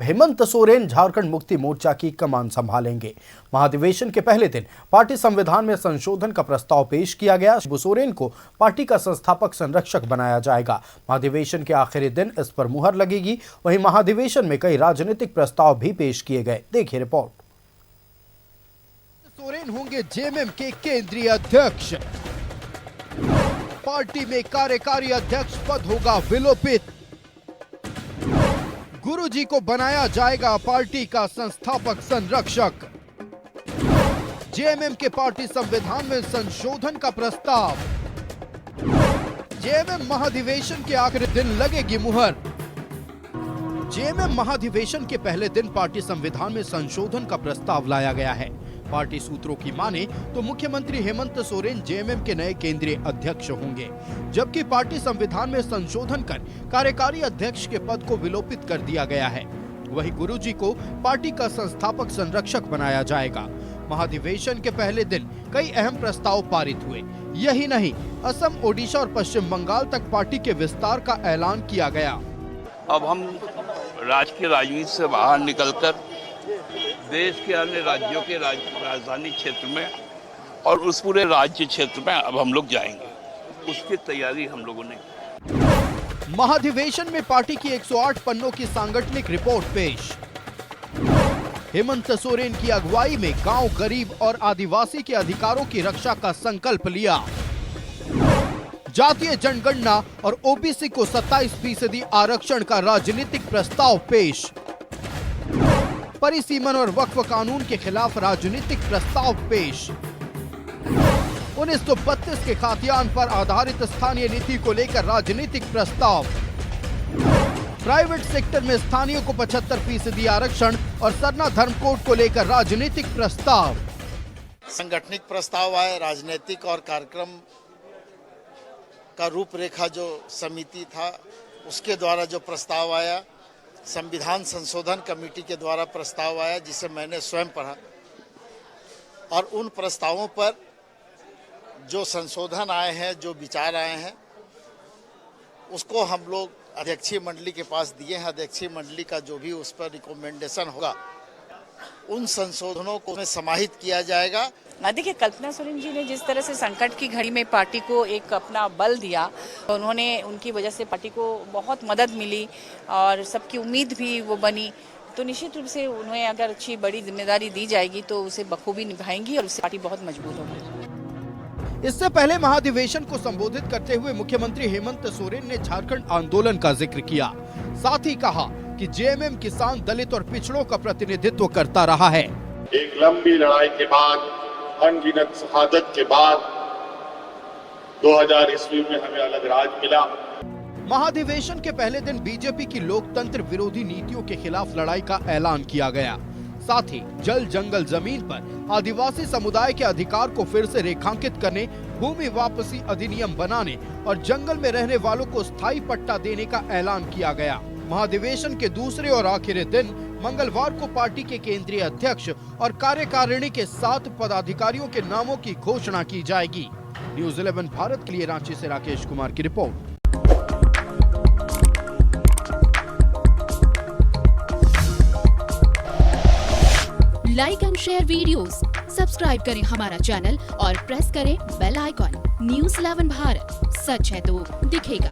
हेमंत सोरेन झारखंड मुक्ति मोर्चा की कमान संभालेंगे। महाधिवेशन के पहले दिन पार्टी संविधान में संशोधन का प्रस्ताव पेश किया गया। शिबू सोरेन को पार्टी का संस्थापक संरक्षक बनाया जाएगा। महाधिवेशन के आखिरी दिन इस पर मुहर लगेगी। वहीं महाधिवेशन में कई राजनीतिक प्रस्ताव भी पेश किए गए। देखिए रिपोर्ट। सोरेन होंगे जेएमएम के केंद्रीय अध्यक्ष। पार्टी में कार्यकारी अध्यक्ष पद होगा विलोपित। गुरुजी को बनाया जाएगा पार्टी का संस्थापक संरक्षक। जेएमएम के पार्टी संविधान में संशोधन का प्रस्ताव। जेएमएम महाधिवेशन के आखिरी दिन लगेगी मुहर। जेएमएम महाधिवेशन के पहले दिन पार्टी संविधान में संशोधन का प्रस्ताव लाया गया है। पार्टी सूत्रों की माने तो मुख्यमंत्री हेमंत सोरेन जेएमएम के नए केंद्रीय अध्यक्ष होंगे, जबकि पार्टी संविधान में संशोधन कर कार्यकारी अध्यक्ष के पद को विलोपित कर दिया गया है। वहीं गुरुजी को पार्टी का संस्थापक संरक्षक बनाया जाएगा। महाधिवेशन के पहले दिन कई अहम प्रस्ताव पारित हुए। यही नहीं, असम, ओडिशा और पश्चिम बंगाल तक पार्टी के विस्तार का ऐलान किया गया। अब हम राजकीय राजनीति से बाहर निकलकर देश के अन्य राज्यों के राजधानी क्षेत्र में और उस पूरे राज्य क्षेत्र में अब हम लोग जाएंगे। उसकी तैयारी हम लोगों ने। महाधिवेशन में पार्टी की 108 पन्नों की सांगठनिक रिपोर्ट पेश। हेमंत सोरेन की अगुवाई में गांव, गरीब और आदिवासी के अधिकारों की रक्षा का संकल्प लिया। जातीय जनगणना और ओबीसी को 27% आरक्षण का राजनीतिक प्रस्ताव पेश। परिसीमन और वक्फ कानून के खिलाफ राजनीतिक प्रस्ताव पेश। 1932 के खातियान पर आधारित स्थानीय नीति को लेकर राजनीतिक प्रस्ताव। प्राइवेट सेक्टर में स्थानीय को 75% आरक्षण और सरना धर्म कोड को लेकर राजनीतिक प्रस्ताव। संगठनिक प्रस्ताव आए, राजनीतिक और कार्यक्रम का रूपरेखा जो समिति था उसके द्वारा जो प्रस्ताव आया, संविधान संशोधन कमेटी के द्वारा प्रस्ताव आया जिसे मैंने स्वयं पढ़ा, और उन प्रस्तावों पर जो संशोधन आए हैं, जो विचार आए हैं, उसको हम लोग अध्यक्षीय मंडली के पास दिए हैं। अध्यक्षीय मंडली का जो भी उस पर रिकमेंडेशन होगा, उन संशोधनों को समाहित किया जाएगा। देखिए, कल्पना सोरेन जी ने जिस तरह से संकट की घड़ी में पार्टी को एक अपना बल दिया, उन्होंने, उनकी वजह से पार्टी को बहुत मदद मिली और सबकी उम्मीद भी वो बनी, तो निश्चित रूप से उन्हें अगर अच्छी बड़ी जिम्मेदारी दी जाएगी तो उसे बखूबी निभाएंगी और उससे पार्टी बहुत मजबूत होगी। इससे पहले महाधिवेशन को संबोधित करते हुए मुख्यमंत्री हेमंत सोरेन ने झारखंड आंदोलन का जिक्र किया। साथ ही कहा कि जेएमएम किसान, दलित और पिछड़ों का प्रतिनिधित्व करता रहा है। एक लंबी लड़ाई के बाद, अनगिनत शहादत के बाद 2000 ईस्वी में हमें अलग राज मिला। महाधिवेशन के पहले दिन बीजेपी की लोकतंत्र विरोधी नीतियों के खिलाफ लड़ाई का ऐलान किया गया। साथ ही जल, जंगल, जमीन पर आदिवासी समुदाय के अधिकार को फिर से रेखांकित करने, भूमि वापसी अधिनियम बनाने और जंगल में रहने वालों को स्थायी पट्टा देने का ऐलान किया गया। महाधिवेशन के दूसरे और आखिरी दिन मंगलवार को पार्टी के केंद्रीय अध्यक्ष और कार्यकारिणी के 7 पदाधिकारियों के नामों की घोषणा की जाएगी। न्यूज़ 11 भारत के लिए रांची से राकेश कुमार की report. Like and share videos, subscribe करें हमारा चैनल और प्रेस करें बेल आइकॉन। न्यूज़ 11 भारत, सच है तो दिखेगा।